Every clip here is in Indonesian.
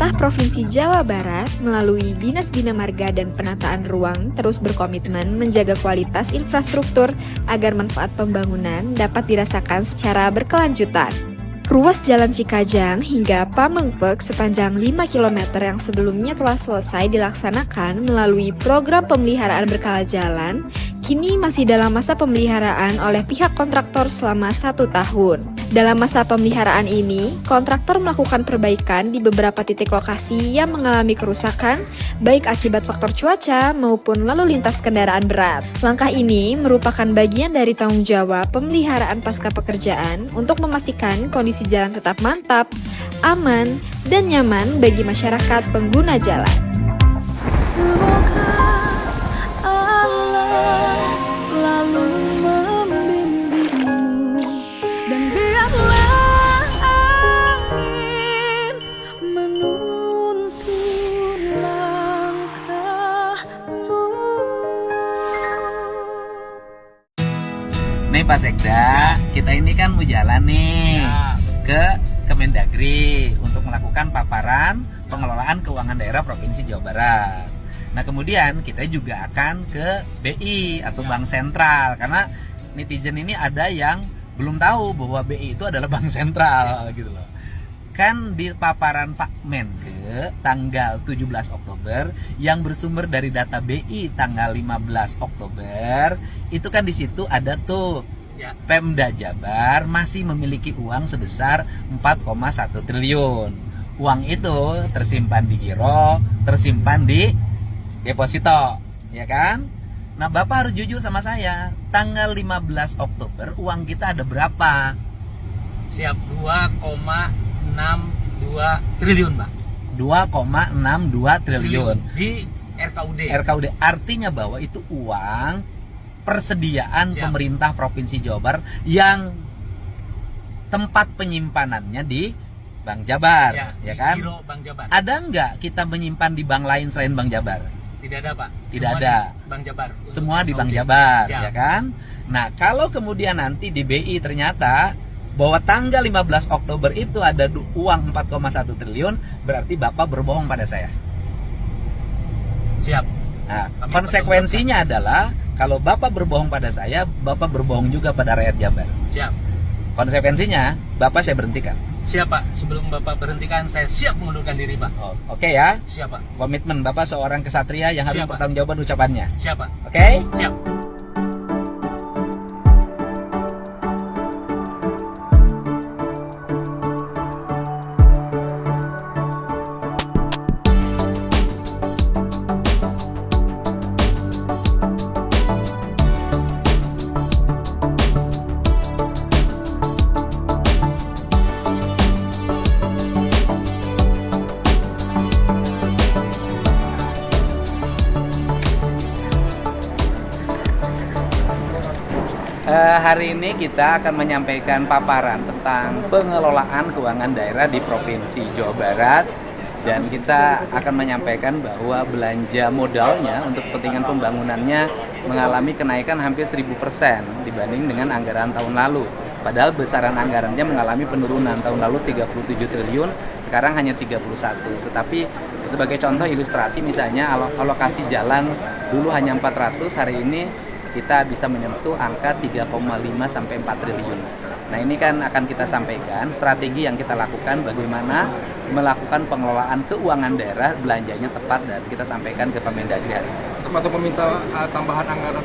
Pemerintah Provinsi Jawa Barat melalui Dinas Bina Marga dan Penataan Ruang terus berkomitmen menjaga kualitas infrastruktur agar manfaat pembangunan dapat dirasakan secara berkelanjutan. Ruas Jalan Cikajang hingga Pamengpeuk sepanjang 5 km yang sebelumnya telah selesai dilaksanakan melalui program pemeliharaan berkala jalan, kini masih dalam masa pemeliharaan oleh pihak kontraktor selama 1 tahun. Dalam masa pemeliharaan ini, kontraktor melakukan perbaikan di beberapa titik lokasi yang mengalami kerusakan, baik akibat faktor cuaca maupun lalu lintas kendaraan berat. Langkah ini merupakan bagian dari tanggung jawab pemeliharaan pasca pekerjaan untuk memastikan kondisi jalan tetap mantap, aman, dan nyaman bagi masyarakat pengguna jalan. Semoga Allah selalu membimbingmu dan biarlah angin menuntun langkahmu. Nih Pak Sekda, kita ini kan mau jalan nih ke Kemendagri untuk melakukan paparan pengelolaan keuangan daerah Provinsi Jawa Barat. Nah kemudian kita juga akan ke BI atau Bank Sentral, karena netizen ini ada yang belum tahu bahwa BI itu adalah bank sentral gitu loh. Kan di paparan Pak Menkeu tanggal 17 Oktober yang bersumber dari data BI tanggal 15 Oktober itu kan di situ ada tuh Pemda Jabar masih memiliki uang sebesar 4,1 triliun. Uang itu tersimpan di giro, tersimpan di deposito, ya kan? Nah, Bapak harus jujur sama saya. Tanggal 15 Oktober uang kita ada berapa? Siap, 2,62 triliun, Pak. 2,62 triliun Di RKUD. RKUD artinya bahwa itu uang persediaan pemerintah Provinsi Jawa Barat yang tempat penyimpanannya di Bank Jabar, ya kan? Giro Bank Jabar. Ada nggak kita menyimpan di bank lain selain Bank Jabar? Tidak ada, Pak. Tidak Semua ada. Di Bank Jabar. Semua di Bank Oke. Jabar, Siap. ya kan? Nah, kalau kemudian nanti di BI ternyata bahwa tanggal 15 Oktober itu ada uang 4,1 triliun, berarti Bapak berbohong pada saya. Siap. Nah, Kami konsekuensinya adalah kalau Bapak berbohong pada saya, Bapak berbohong juga pada rakyat Jabar. Siap. Konsekuensinya, Bapak saya berhentikan. Siap, Pak. Sebelum Bapak berhentikan, saya siap mengundurkan diri, Pak. Oh, oke ya. Siap, Pak. Komitmen Bapak seorang kesatria yang harus Siap, Pak. bertanggung jawab ucapannya. Siap, Pak. Oke? Siap. Hari ini kita akan menyampaikan paparan tentang pengelolaan keuangan daerah di Provinsi Jawa Barat, dan kita akan menyampaikan bahwa belanja modalnya untuk kepentingan pembangunannya mengalami kenaikan hampir 1000% dibanding dengan anggaran tahun lalu. Padahal besaran anggarannya mengalami penurunan, tahun lalu 37 triliun, sekarang hanya 31. Tetapi sebagai contoh ilustrasi misalnya alokasi jalan dulu hanya 400, hari ini kita bisa menyentuh angka 3,5 sampai 4 triliun. Nah, ini kan akan kita sampaikan strategi yang kita lakukan bagaimana melakukan pengelolaan keuangan daerah, belanjanya tepat, dan kita sampaikan ke Kemendagri hari ini. Termasuk meminta tambahan anggaran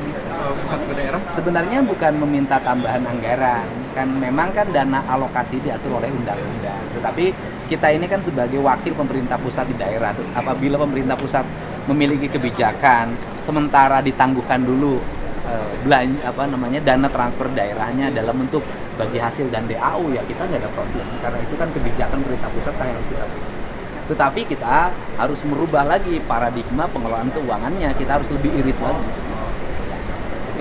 pusat ke daerah? Sebenarnya bukan meminta tambahan anggaran, kan memang kan dana alokasi diatur oleh undang-undang. Tetapi kita ini kan sebagai wakil pemerintah pusat di daerah, apabila pemerintah pusat memiliki kebijakan sementara ditangguhkan dulu dana transfer daerahnya dalam bentuk bagi hasil dan DAU, ya kita nggak ada problem, karena itu kan kebijakan pemerintah pusat yang harus kita pilih. Tetapi kita harus merubah lagi paradigma pengelolaan keuangannya, kita harus lebih irit lagi.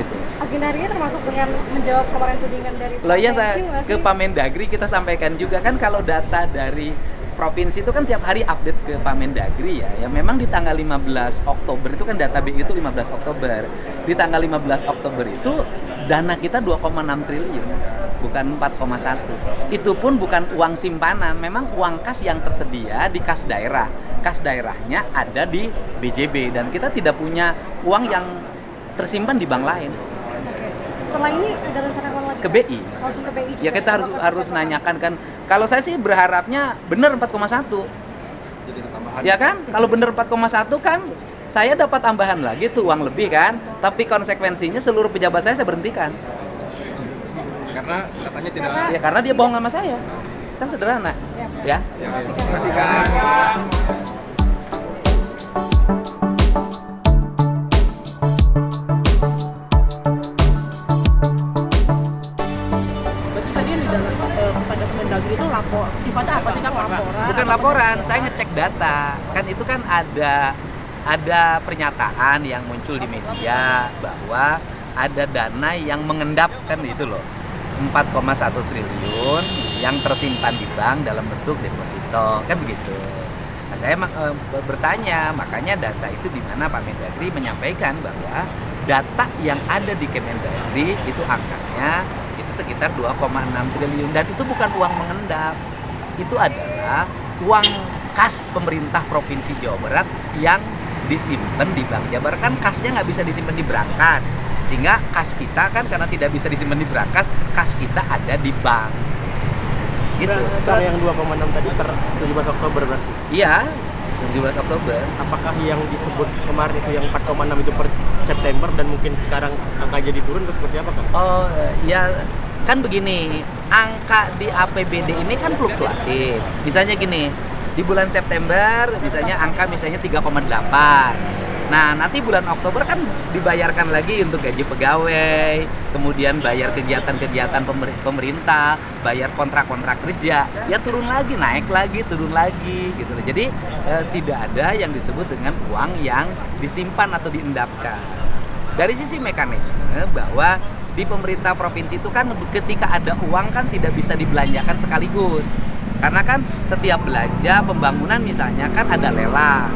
Gitu. Agenda harinya termasuk dengan menjawab kemarin tudingan dari Loh ya, saya Menkyu nggak ke sih? Pak Mendagri kita sampaikan juga kan, kalau data dari provinsi itu kan tiap hari update ke Pak Mendagri ya. Ya memang di tanggal 15 Oktober itu kan data BI itu 15 Oktober. Di tanggal 15 Oktober itu dana kita 2,6 triliun, bukan 4,1. Itu pun bukan uang simpanan, memang uang kas yang tersedia di kas daerah. Kas daerahnya ada di BJB dan kita tidak punya uang yang tersimpan di bank lain. Setelah ini ada rencana kemana lagi? Ke BI. Langsung ke BI juga? Ya kita harus nanyakan kan. Kalau saya sih berharapnya benar 4,1. Jadi ada tambahan. Ya kan? Kalau benar 4,1 kan saya dapat tambahan lagi tuh uang lebih kan. Tapi konsekuensinya seluruh pejabat saya berhentikan. Karena katanya tidak. Ya karena dia bohong sama saya. Kan sederhana. Ya. Terima kasih Kak. Berarti tadi yang di dalam pada Kemendagri itu lapor, sifatnya apa sih Kang, laporan? Bukan laporan, saya ngecek data. Kan itu kan ada pernyataan yang muncul di media bahwa ada dana yang mengendap kan itu loh. 4,1 triliun yang tersimpan di bank dalam bentuk deposito, kan begitu. Nah, saya bertanya, makanya data itu di mana Pak Mendagri menyampaikan bahwa data yang ada di Kemendagri itu angkanya itu sekitar 2,6 triliun dan itu bukan uang mengendap. Itu adalah uang kas pemerintah Provinsi Jawa Barat yang disimpan di Bank Jabar. Kan kasnya nggak bisa disimpan di brankas, sehingga kas kita kan karena tidak bisa disimpan di brankas, kas kita ada di bank. Gitu. Bang, yang 2,6 tadi per 17 Oktober berarti? Iya, 17 Oktober. Apakah yang disebut kemarin itu yang 4,6 itu per September dan mungkin sekarang angka jadi turun atau seperti apa Kang? Oh ya, kan begini, angka di APBD ini kan fluktuatif. Misalnya gini, di bulan September misalnya angka misalnya 3,8. Nah, nanti bulan Oktober kan dibayarkan lagi untuk gaji pegawai, kemudian bayar kegiatan-kegiatan pemerintah, bayar kontrak-kontrak kerja, ya turun lagi, naik lagi, turun lagi, gitu loh. Jadi tidak ada yang disebut dengan uang yang disimpan atau diendapkan. Dari sisi mekanisme bahwa di pemerintah provinsi itu kan ketika ada uang kan tidak bisa dibelanjakan sekaligus. Karena kan setiap belanja pembangunan misalnya kan ada lelang.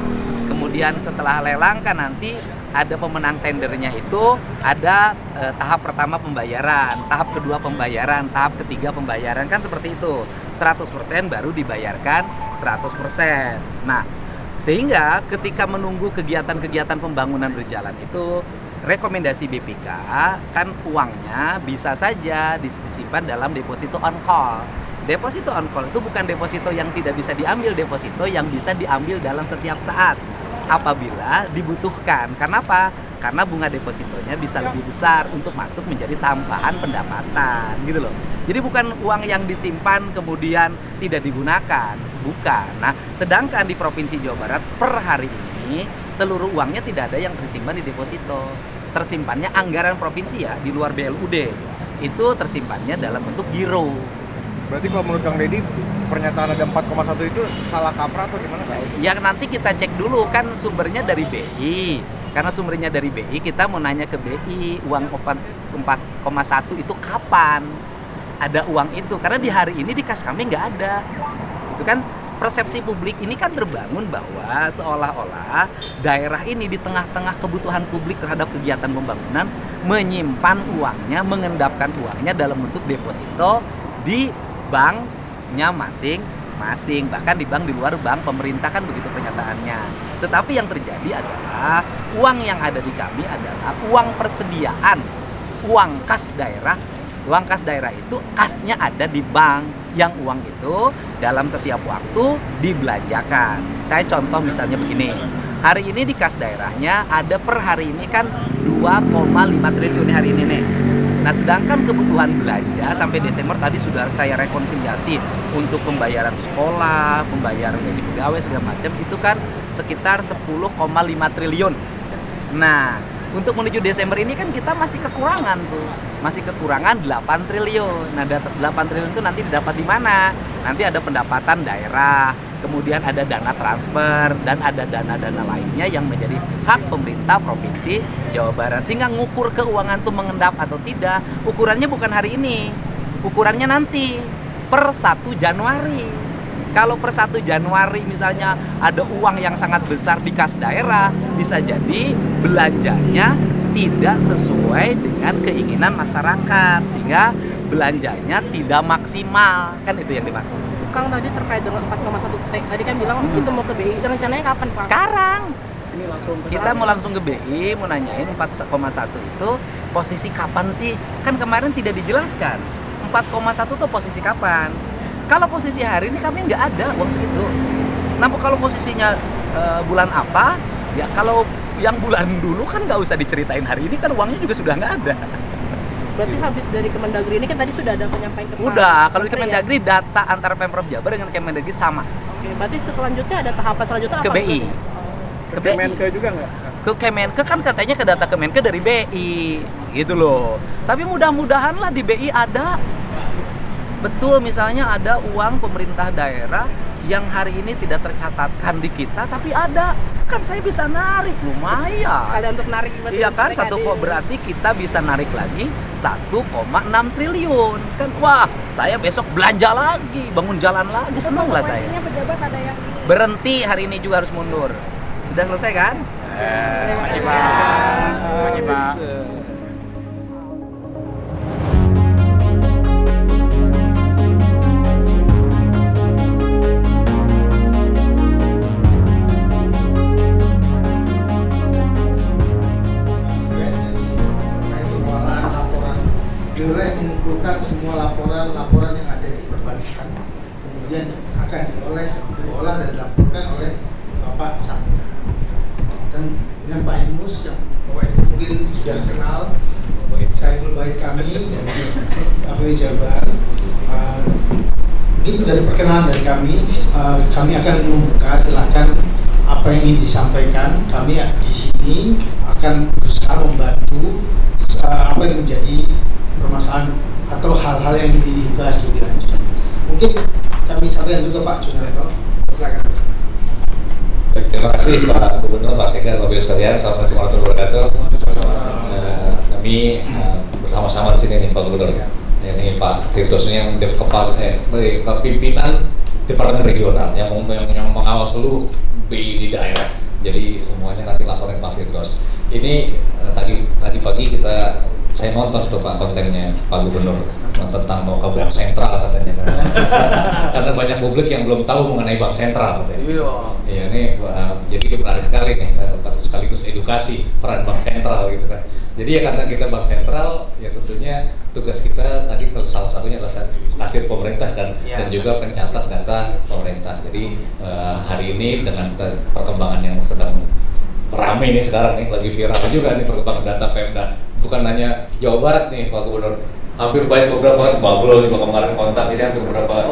Kemudian setelah lelang kan nanti ada pemenang tendernya itu ada tahap pertama pembayaran, tahap kedua pembayaran, tahap ketiga pembayaran, kan seperti itu. 100% baru dibayarkan 100%. Nah, sehingga ketika menunggu kegiatan-kegiatan pembangunan berjalan itu rekomendasi BPK kan uangnya bisa saja disimpan dalam deposito on call. Deposito on call itu bukan deposito yang tidak bisa diambil, deposito yang bisa diambil dalam setiap saat apabila dibutuhkan. Karena apa? Karena bunga depositonya bisa lebih besar untuk masuk menjadi tambahan pendapatan, gitu loh. Jadi bukan uang yang disimpan kemudian tidak digunakan, bukan. Nah, sedangkan di Provinsi Jawa Barat per hari ini seluruh uangnya tidak ada yang tersimpan di deposito. Tersimpannya anggaran provinsi ya, di luar BLUD. Itu tersimpannya dalam bentuk giro. Berarti kalau menurut Kang Deddy pernyataan ada 4,1 itu salah kaprah atau gimana Kang? Ya nanti kita cek dulu, kan sumbernya dari BI. Karena sumbernya dari BI, kita mau nanya ke BI uang 4,1 itu kapan ada uang itu. Karena di hari ini di kas kami nggak ada. Itu kan persepsi publik ini kan terbangun bahwa seolah-olah daerah ini di tengah-tengah kebutuhan publik terhadap kegiatan pembangunan menyimpan uangnya, mengendapkan uangnya dalam bentuk deposito di banknya masing-masing, bahkan di bank di luar bank pemerintah, kan begitu pernyataannya. Tetapi yang terjadi adalah uang yang ada di kami adalah uang persediaan, uang kas daerah. Uang kas daerah itu kasnya ada di bank, yang uang itu dalam setiap waktu dibelanjakan. Saya contoh misalnya begini, hari ini di kas daerahnya ada per hari ini kan 2,5 triliun hari ini nih. Nah, sedangkan kebutuhan belanja sampai Desember tadi sudah saya rekonsiliasi untuk pembayaran sekolah, pembayaran gaji pegawai segala macam itu kan sekitar 10,5 triliun. Nah, untuk menuju Desember ini kan kita masih kekurangan tuh. Masih kekurangan 8 triliun. Nah, 8 triliun itu nanti didapat di mana? Nanti ada pendapatan daerah, kemudian ada dana transfer, dan ada dana-dana lainnya yang menjadi hak pemerintah Provinsi Jawa Barat. Sehingga ngukur keuangan itu mengendap atau tidak, ukurannya bukan hari ini, ukurannya nanti per 1 Januari. Kalau per 1 Januari misalnya ada uang yang sangat besar di kas daerah, bisa jadi belanjanya tidak sesuai dengan keinginan masyarakat, sehingga belanjanya tidak maksimal, kan itu yang dimaksud. Kang, tadi terkait dengan 4,1 T, tadi kan bilang itu mau ke BI, rencananya kapan Pak? Sekarang Ini langsung kita mau langsung ke BI, mau nanyain 4,1 itu posisi kapan sih? Kan kemarin tidak dijelaskan 4,1 itu posisi kapan. Kalau posisi hari ini kami nggak ada uang segitu. Nah, kalau posisinya bulan apa? Ya kalau yang bulan dulu kan nggak usah diceritain, hari ini kan uangnya juga sudah nggak ada. Berarti habis dari Kemendagri ini kan tadi sudah ada penyampaian ke Pak Udah, kalau di Menteri, ya? Kemendagri data antara Pemprov Jabar dengan Kemendagri sama. Oke, berarti selanjutnya ada tahapan selanjutnya Ke apa? BI. Ke Kemenke juga nggak? Ke Kemenke kan katanya ke data Kemenke dari BI gitu loh. Tapi mudah-mudahan lah di BI ada. Betul, misalnya ada uang pemerintah daerah yang hari ini tidak tercatatkan di kita tapi ada. Kan saya bisa narik lumayan. Ada untuk narik berarti. Iya kan, mereka satu di- kok berarti kita bisa narik lagi 1,6 triliun. Kan wah, saya besok belanja lagi, bangun jalan lagi, seneng lah saya. Konsekuensinya pejabat ada yang ini. Berhenti hari ini juga harus mundur. Sudah selesai kan? Terima kasih, Pak. pengelolaan laporan Dewa yang mengumpulkan semua laporan yang ada di perbankan, kemudian akan diolah dan dilaporkan oleh Bapak Samina. Dan dengan Pak Imus yang mungkin sudah kenal, Saiful Bait kami dari KPU Jabar. Mungkin dari perkenalan dari kami akan membuka, silakan apa yang ingin disampaikan. Kami di sini akan berusaha membantu apa yang menjadi permasalahan atau hal-hal yang dibahas lebih lanjut. Mungkin kami sampaikan juga Pak Junarto. Silakan. Baik, terima kasih Pak Gubernur, Pak Sekda, Bapak Ibu sekalian. Assalamualaikum warahmatullahi wabarakatuh. Kami bersama-sama di sini nih Pak Gubernur. Ini Pak Tirtos ini yang kepimpinan Departemen Regional yang mengawal seluruh BI di daerah. Jadi semuanya nanti laporin Pak Firdaus. Ini tadi pagi saya nonton tuh Pak kontennya Pak Gubernur tentang mau ke Bank Sentral katanya. Karena banyak publik yang belum tahu mengenai Bank Sentral katanya. Iya, ini jadi menarik sekali nih, sekaligus edukasi peran Bank Sentral gitu kan. Jadi ya karena kita Bank Sentral, ya tentunya tugas kita tadi salah satunya adalah kasir pemerintah kan, dan juga pencatat data pemerintah. Jadi hari ini dengan perkembangan yang sedang ramai nih sekarang nih, lagi viral juga nih perkembangan data Pemda. Bukan hanya Jawa Barat nih Pak Gubernur, hampir banyak beberapa Bablo juga kemarin kontak, jadi hampir beberapa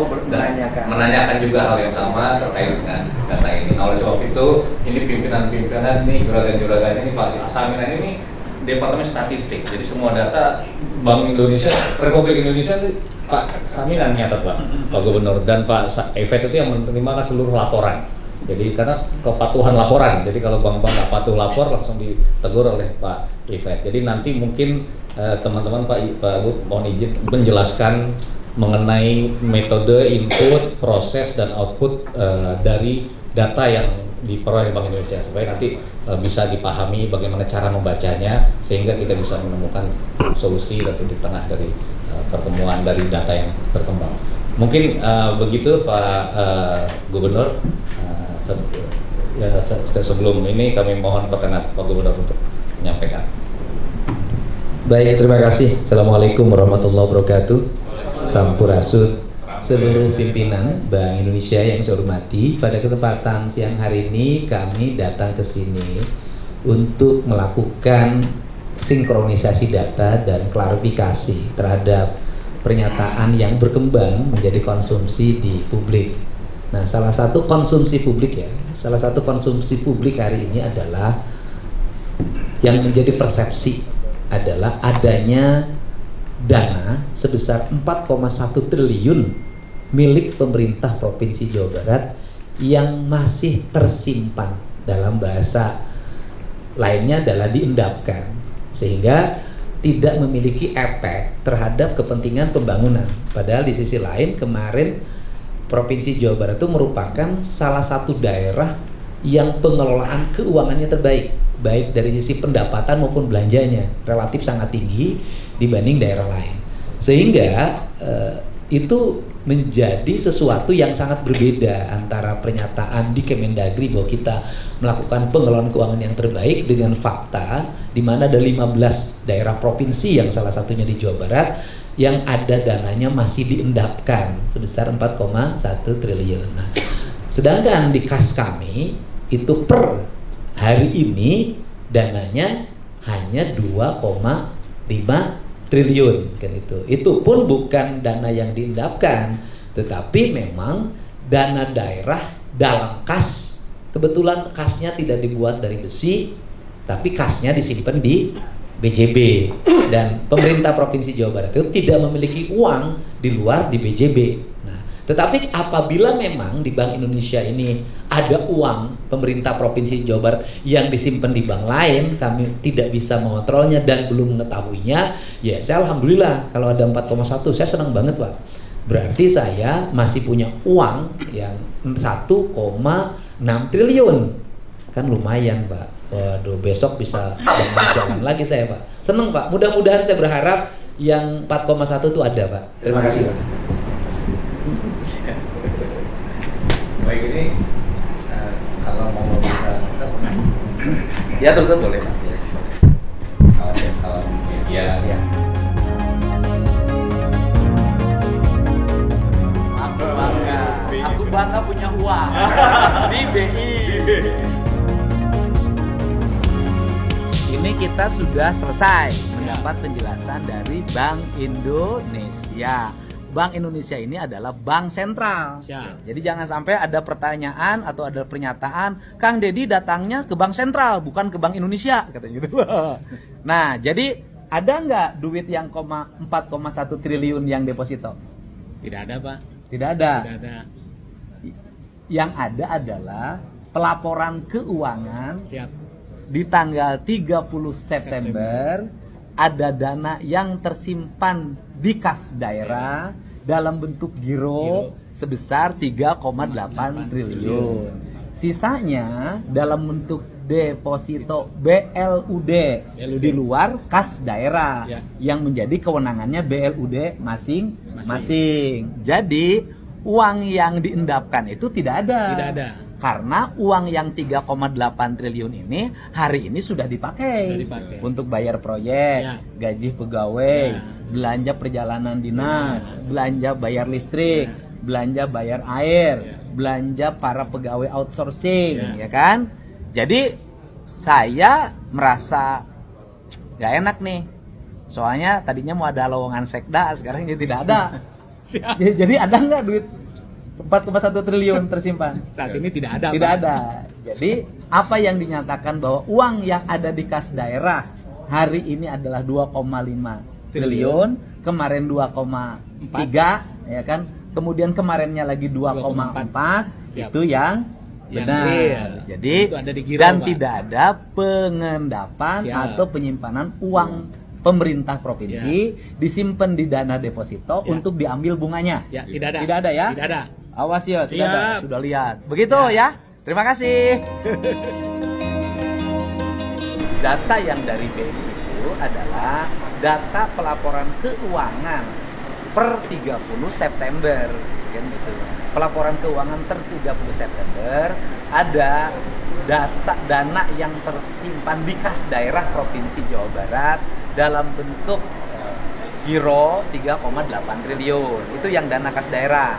menanyakan juga hal yang sama terkait dengan data ini. Nah, oleh sebab itu ini pimpinan-pimpinan nih, juragan-juragan ini Pak Samina ini Departemen Statistik, jadi semua data Bank Indonesia, Republik Indonesia itu Pak Samina nyatat Pak Gubernur, dan Pak Evet itu yang menerima seluruh laporan. Jadi karena kepatuhan laporan, jadi kalau bank-bank nggak patuh lapor langsung ditegur oleh Pak Evet. Jadi nanti mungkin teman-teman Pak Bu mohon izin menjelaskan mengenai metode input, proses dan output dari data yang diperoleh Bank Indonesia, supaya nanti bisa dipahami bagaimana cara membacanya sehingga kita bisa menemukan solusi dan titik tengah dari pertemuan dari data yang berkembang. Mungkin begitu Pak Gubernur. Sebelum ini kami mohon perkenan Pak Gubernur untuk menyampaikan. Baik, terima kasih. Assalamualaikum warahmatullahi wabarakatuh. Sampurasun seluruh pimpinan Bank Indonesia yang saya hormati. Pada kesempatan siang hari ini kami datang ke sini untuk melakukan sinkronisasi data dan klarifikasi terhadap pernyataan yang berkembang menjadi konsumsi di publik. Nah, salah satu konsumsi publik hari ini adalah yang menjadi persepsi adalah adanya dana sebesar 4,1 triliun milik pemerintah Provinsi Jawa Barat yang masih tersimpan, dalam bahasa lainnya adalah diendapkan, sehingga tidak memiliki efek terhadap kepentingan pembangunan. Padahal di sisi lain kemarin Provinsi Jawa Barat itu merupakan salah satu daerah yang pengelolaan keuangannya terbaik baik dari sisi pendapatan maupun belanjanya relatif sangat tinggi dibanding daerah lain, sehingga itu menjadi sesuatu yang sangat berbeda antara pernyataan di Kemendagri bahwa kita melakukan pengelolaan keuangan yang terbaik dengan fakta di mana ada 15 daerah provinsi yang salah satunya di Jawa Barat yang ada dananya masih diendapkan sebesar 4,1 triliun. Nah, sedangkan di kas kami itu per hari ini dananya hanya 2,5 triliun kan itu. Itu pun bukan dana yang diendapkan, tetapi memang dana daerah dalam kas. Kebetulan kasnya tidak dibuat dari besi, tapi kasnya disimpan di BJB, dan pemerintah Provinsi Jawa Barat itu tidak memiliki uang di luar di BJB. Tetapi apabila memang di Bank Indonesia ini ada uang pemerintah Provinsi Jawa Barat yang disimpan di bank lain, kami tidak bisa mengontrolnya dan belum mengetahuinya, ya saya alhamdulillah kalau ada 4,1 saya senang banget Pak. Berarti saya masih punya uang yang 1,6 triliun. Kan lumayan Pak. Waduh, besok bisa jalan lagi saya Pak. Senang Pak, mudah-mudahan saya berharap yang 4,1 itu ada Pak. Terima kasih Pak. Baik, ini kalau mau kita Ya tentu boleh Pak. kalau media Ya. Aku bangga punya uang di BI. Ini kita sudah selesai mendapat penjelasan dari Bank Indonesia. Bank Indonesia ini adalah bank sentral. Jadi jangan sampai ada pertanyaan atau ada pernyataan, Kang Deddy datangnya ke bank sentral, bukan ke Bank Indonesia, katanya gitu. Nah, jadi ada nggak duit yang 4,1 triliun yang deposito? Tidak ada, Pak. Tidak ada. Tidak ada. Yang ada adalah pelaporan keuangan. Siap. Di tanggal 30 September ada dana yang tersimpan di kas daerah dalam bentuk giro sebesar 3,8 triliun. Sisanya dalam bentuk deposito BLUD di luar kas daerah yang menjadi kewenangannya BLUD masing-masing. Jadi uang yang diendapkan itu tidak ada. Tidak ada. Karena uang yang 3,8 triliun ini hari ini sudah dipakai untuk bayar proyek, gaji pegawai, belanja perjalanan dinas, belanja bayar listrik, belanja bayar air, belanja para pegawai outsourcing, ya kan? Jadi saya merasa gak enak nih. Soalnya tadinya mau ada lowongan sekda, sekarang jadi tidak ada. Jadi ada nggak duit 4,1 triliun tersimpan? Saat ini tidak ada. Tidak Pak. ada. Jadi apa yang dinyatakan bahwa uang yang ada di kas daerah hari ini adalah 2,5 triliun, kemarin 2,3 ya kan? Kemudian kemarinnya lagi 2,4 itu yang benar. Jadi itu ada di giro, dan Pak. tidak ada pengendapan atau penyimpanan uang pemerintah provinsi disimpan di dana deposito untuk diambil bunganya. Ya, tidak ada. Tidak ada ya? Tidak ada. Awas ya, sudah ada, Siap. sudah lihat. Begitu ya. Terima kasih. Data yang dari BI itu adalah data pelaporan keuangan per 30 September, kan gitu. Pelaporan keuangan per 30 September ada dana yang tersimpan di kas daerah Provinsi Jawa Barat dalam bentuk giro 3,8 triliun. Itu yang dana kas daerah.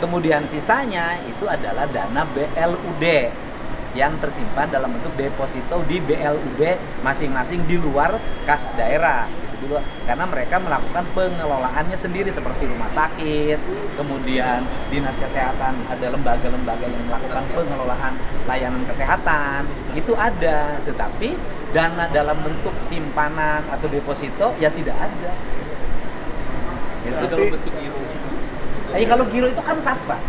Kemudian sisanya itu adalah dana BLUD yang tersimpan dalam bentuk deposito di BLUD masing-masing di luar kas daerah. Gitu, karena mereka melakukan pengelolaannya sendiri seperti rumah sakit, kemudian dinas kesehatan, ada lembaga-lembaga yang melakukan pengelolaan layanan kesehatan. Itu ada, tetapi dana dalam bentuk simpanan atau deposito ya tidak ada. Gitu. Kalau bentuk giro. Kalau giro itu kan kas Pak.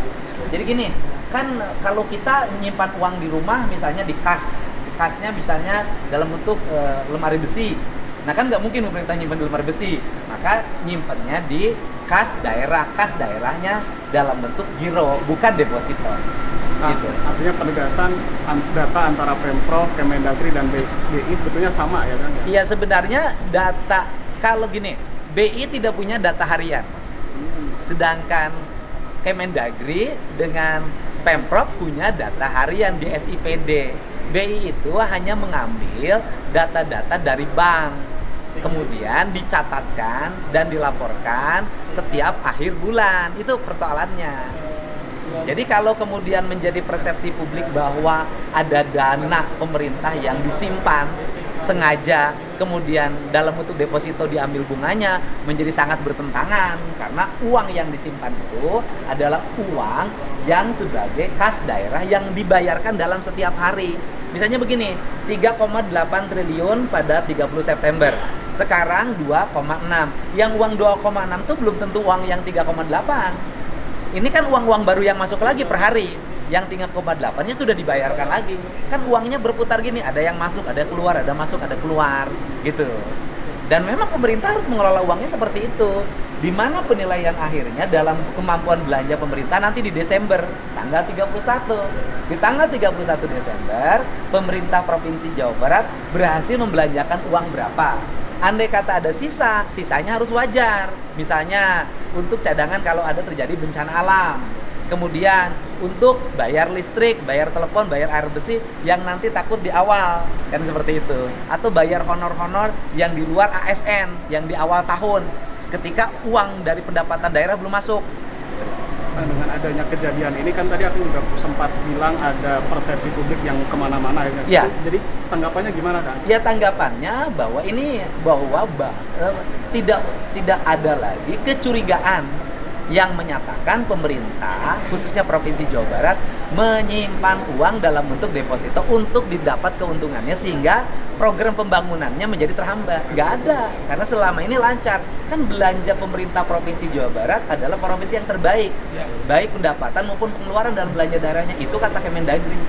Jadi gini, kan kalau kita menyimpan uang di rumah misalnya di kas, kasnya misalnya dalam bentuk lemari besi. Nah kan nggak mungkin pemerintah nyimpan di lemari besi, maka nyimpannya di kas daerah. Kas daerahnya dalam bentuk giro, bukan deposito. Gitu. Artinya penegasan data antara Pemprov, Kemendagri dan BI sebetulnya sama ya kan? Iya, sebenarnya data, kalau gini, BI tidak punya data harian. Sedangkan Kemendagri dengan Pemprov punya data harian di SIPD. BI itu hanya mengambil data-data dari bank, kemudian dicatatkan dan dilaporkan setiap akhir bulan. Itu persoalannya. Jadi kalau kemudian menjadi persepsi publik bahwa ada dana pemerintah yang disimpan sengaja, kemudian dalam bentuk deposito diambil bunganya, menjadi sangat bertentangan, karena uang yang disimpan itu adalah uang yang sebagai kas daerah yang dibayarkan dalam setiap hari. Misalnya begini, 3,8 triliun pada 30 September. Sekarang 2,6. Yang uang 2,6 itu belum tentu uang yang 3,8. Ini kan uang-uang baru yang masuk lagi per hari. Yang 3,8-nya sudah dibayarkan lagi. Kan uangnya berputar gini, ada yang masuk, ada keluar, ada masuk, ada keluar, gitu. Dan memang pemerintah harus mengelola uangnya seperti itu. Di mana penilaian akhirnya dalam kemampuan belanja pemerintah nanti di Desember, tanggal 31. Di tanggal 31 Desember, pemerintah Provinsi Jawa Barat berhasil membelanjakan uang berapa. Andai kata ada sisa, sisanya harus wajar. Misalnya untuk cadangan kalau ada terjadi bencana alam. Kemudian untuk bayar listrik, bayar telepon, bayar air bersih yang nanti takut di awal, kan seperti itu. Atau bayar honor-honor yang di luar ASN, yang di awal tahun, ketika uang dari pendapatan daerah belum masuk. Nah, dengan adanya kejadian ini kan tadi aku juga sempat bilang ada persepsi publik yang kemana-mana ya. Ya. Jadi tanggapannya gimana kan? Ya, tanggapannya bahwa tidak ada lagi kecurigaan yang menyatakan pemerintah, khususnya Provinsi Jawa Barat, menyimpan uang dalam bentuk deposito untuk didapat keuntungannya sehingga program pembangunannya menjadi terhambat. Nggak ada, karena selama ini lancar. Kan belanja pemerintah Provinsi Jawa Barat adalah provinsi yang terbaik, baik pendapatan maupun pengeluaran dalam belanja daerahnya. Itu kata Kemendagri.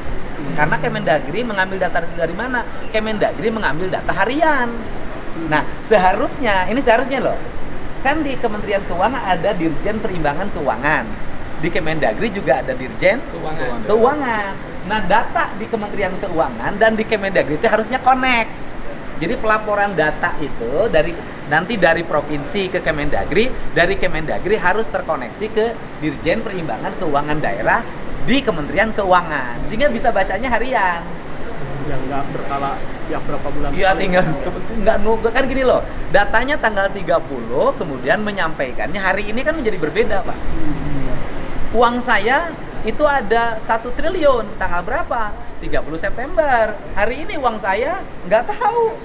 Karena Kemendagri mengambil data dari mana? Kemendagri mengambil data harian. Nah, seharusnya loh, kan di Kementerian Keuangan ada Dirjen Perimbangan Keuangan. Di Kemendagri juga ada Dirjen Keuangan. Nah, data di Kementerian Keuangan dan di Kemendagri itu harusnya connect. Jadi pelaporan data itu dari provinsi ke Kemendagri, dari Kemendagri harus terkoneksi ke Dirjen Perimbangan Keuangan Daerah di Kementerian Keuangan. Sehingga bisa bacanya harian. Yang nggak berkala setiap berapa bulan. Iya, tinggal nggak nunggu kan gini loh. Datanya tanggal 30, kemudian menyampaikannya hari ini kan menjadi berbeda, Pak. Uang saya itu ada 1 triliun, tanggal berapa? 30 September. Hari ini uang saya nggak tahu.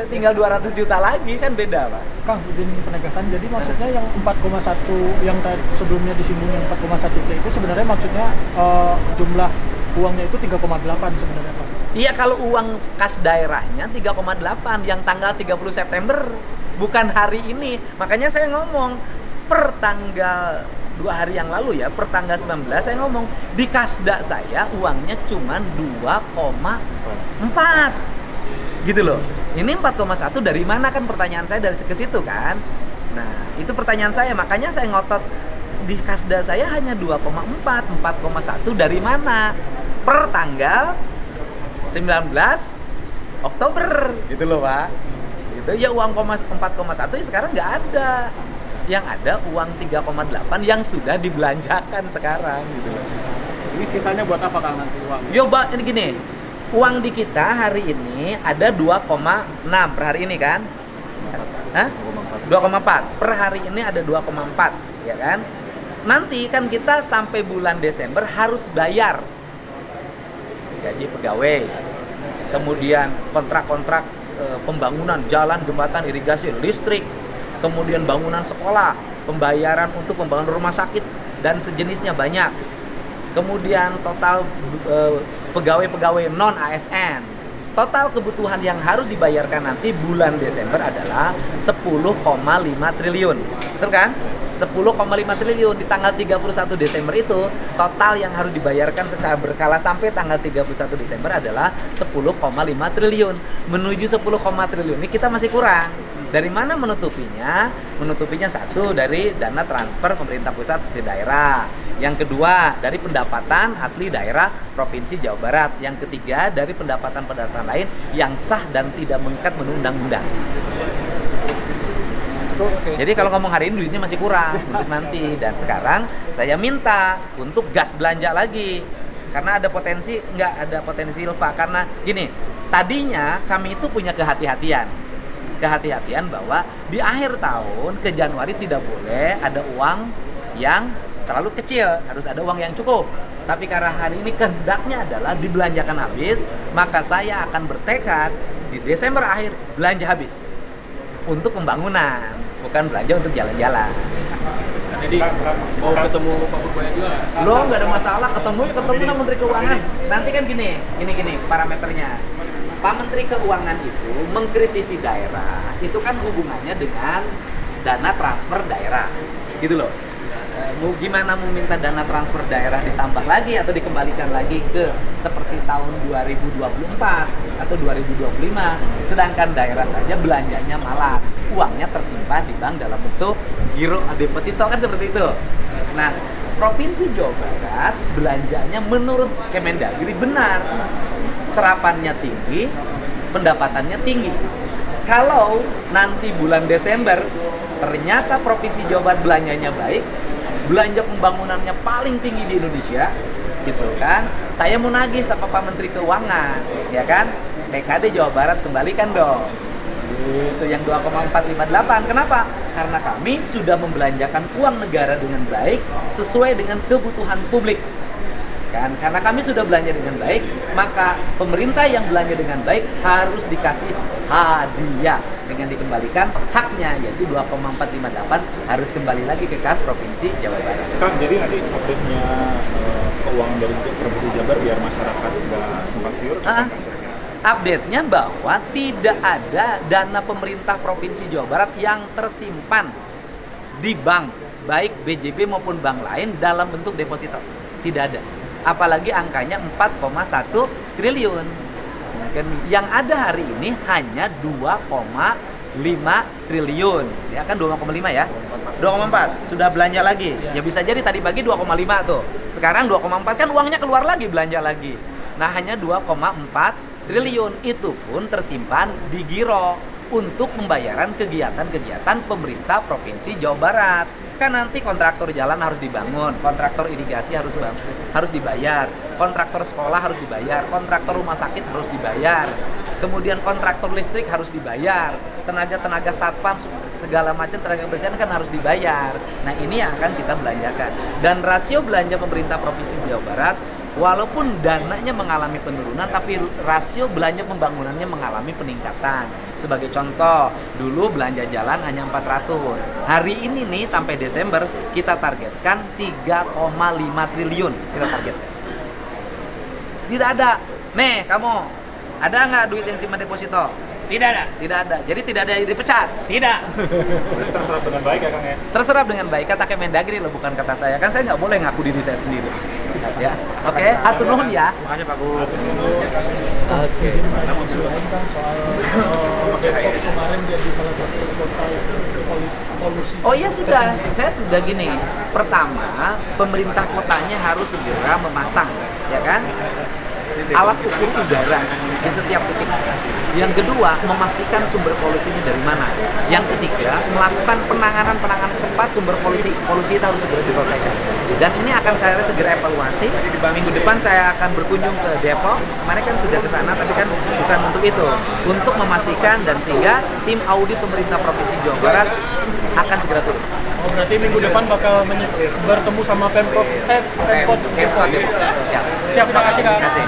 Tinggal 200 juta lagi, kan beda, Pak. Kang, izin penegasan. Jadi maksudnya yang 4,1 yang sebelumnya disinggung yang 4,1 itu sebenarnya maksudnya jumlah uangnya itu 3,8 sebenarnya, Pak. Iya, kalau uang kas daerahnya 3,8 yang tanggal 30 September, bukan hari ini. Makanya saya ngomong per tanggal 2 hari yang lalu ya, per tanggal 19 saya ngomong di kasda saya uangnya cuma 2,4 gitu loh. Ini 4,1 dari mana, kan pertanyaan saya dari ke situ kan. Nah, itu pertanyaan saya, makanya saya ngotot di kasda saya hanya 2,4, 4,1 dari mana? Per tanggal 19 Oktober gitu loh, Pak. Gitu ya, uang 4,1 ya sekarang nggak ada. Yang ada uang 3,8 yang sudah dibelanjakan sekarang gitu loh. Ini sisanya buat apa Kang nanti uang? Yo, Pak, ini gini. Uang di kita hari ini ada 2,6 per hari ini kan? Hah? 2,4. Per hari ini ada 2,4, ya kan? Nanti kan kita sampai bulan Desember harus bayar gaji pegawai, kemudian kontrak-kontrak pembangunan jalan, jembatan, irigasi, listrik, kemudian bangunan sekolah, pembayaran untuk pembangunan rumah sakit dan sejenisnya banyak. Kemudian total pegawai-pegawai non ASN. Total kebutuhan yang harus dibayarkan nanti bulan Desember adalah 10,5 triliun. Betul kan? 10,5 triliun di tanggal 31 Desember itu total yang harus dibayarkan secara berkala sampai tanggal 31 Desember adalah 10,5 triliun. Menuju 10, triliun ini kita masih kurang. Dari mana menutupinya? Menutupinya satu dari dana transfer pemerintah pusat ke daerah. Yang kedua dari pendapatan asli daerah Provinsi Jawa Barat. Yang ketiga dari pendapatan-pendapatan lain yang sah dan tidak mengikat menurut undang-undang. Jadi kalau ngomong hari ini duitnya masih kurang untuk nanti. Dan sekarang saya minta untuk gas belanja lagi. Karena ada potensi, nggak ada potensi lupa. Karena gini, tadinya kami itu punya kehati-hatian bahwa di akhir tahun ke Januari tidak boleh ada uang yang terlalu kecil, harus ada uang yang cukup. Tapi karena hari ini kehendaknya adalah dibelanjakan habis, maka saya akan bertekad di Desember akhir belanja habis untuk pembangunan, bukan belanja untuk jalan-jalan. Jadi mau ketemu Pak Bukoya juga? Lo nggak ada masalah, ketemu sama Menteri Keuangan. Nanti kan gini parameternya. Pak Menteri Keuangan itu mengkritisi daerah, itu kan hubungannya dengan dana transfer daerah, gitu loh. Gimana mau minta dana transfer daerah ditambah lagi atau dikembalikan lagi ke seperti tahun 2024 atau 2025, sedangkan daerah saja belanjanya malas, uangnya tersimpan di bank dalam bentuk giro deposito, kan seperti itu. Nah, Provinsi Jawa Barat belanjanya menurut Kemendagri benar, serapannya tinggi, pendapatannya tinggi. Kalau nanti bulan Desember ternyata Provinsi Jawa Barat belanjanya baik, belanja pembangunannya paling tinggi di Indonesia, gitu kan? Saya mau nagih sama Pak Menteri Keuangan, ya kan? TKD Jawa Barat kembalikan dong. Itu yang 2,458. Kenapa? Karena kami sudah membelanjakan uang negara dengan baik sesuai dengan kebutuhan publik. Kan? Karena kami sudah belanja dengan baik, maka pemerintah yang belanja dengan baik harus dikasih hadiah dengan dikembalikan haknya, yaitu 2,458 harus kembali lagi ke kas Provinsi Jawa Barat. Kang, jadi nanti update-nya keuangan dari Provinsi Jabar biar masyarakat nggak simpang siur? Update-nya bahwa tidak ada dana pemerintah Provinsi Jawa Barat yang tersimpan di bank, baik BJB maupun bank lain dalam bentuk deposito. Tidak ada. Apalagi angkanya 4,1 triliun. Yang ada hari ini hanya 2,5 triliun. Ya kan 2,5 ya? 2,4. Sudah belanja lagi. Ya bisa jadi tadi pagi 2,5 tuh. Sekarang 2,4 kan uangnya keluar lagi, belanja lagi. Nah, hanya 2,4 triliun. Itu pun tersimpan di giro untuk pembayaran kegiatan-kegiatan pemerintah Provinsi Jawa Barat. Kan nanti kontraktor jalan harus dibangun, kontraktor irigasi harus dibayar, kontraktor sekolah harus dibayar, kontraktor rumah sakit harus dibayar, kemudian kontraktor listrik harus dibayar, tenaga satpam segala macam tenaga kebersihan kan harus dibayar. Nah, ini yang akan kita belanjakan. Dan rasio belanja pemerintah Provinsi Jawa Barat, walaupun dananya mengalami penurunan, tapi rasio belanja pembangunannya mengalami peningkatan. Sebagai contoh, dulu belanja jalan hanya 400. Hari ini nih sampai Desember kita targetkan 3,5 triliun kita targetkan. Tidak ada. Nih kamu, ada nggak duit yang simpan deposito? Tidak ada. Tidak ada. Jadi tidak ada yang dipecat? Tidak. Terserap dengan baik ya Kang ya? Terserap dengan baik, kata Kemendagri loh, bukan kata saya. Kan saya nggak boleh ngaku diri saya sendiri. Ya, oke, hatur nuhun ya. Makasih Pak Gu. Oke. Masih lain kan soal Depok kemarin jadi salah satu kota polusi. Oh iya sudah, saya sudah gini. Pertama, pemerintah kotanya harus segera memasang, ya kan, alat ukur udara di setiap titik. Yang kedua, memastikan sumber polusinya dari mana. Yang ketiga, melakukan penanganan cepat sumber polusi itu harus segera diselesaikan. Dan ini akan saya segera evaluasi. Minggu depan saya akan berkunjung ke Depok. Kemarin kan sudah ke sana, tapi kan bukan untuk itu. Untuk memastikan dan sehingga tim audit pemerintah Provinsi Jawa Barat akan segera turun. Oh, berarti minggu depan bakal bertemu sama Pemkot Depok. Ya. Siap, terima kasih Kak. Terima kasih.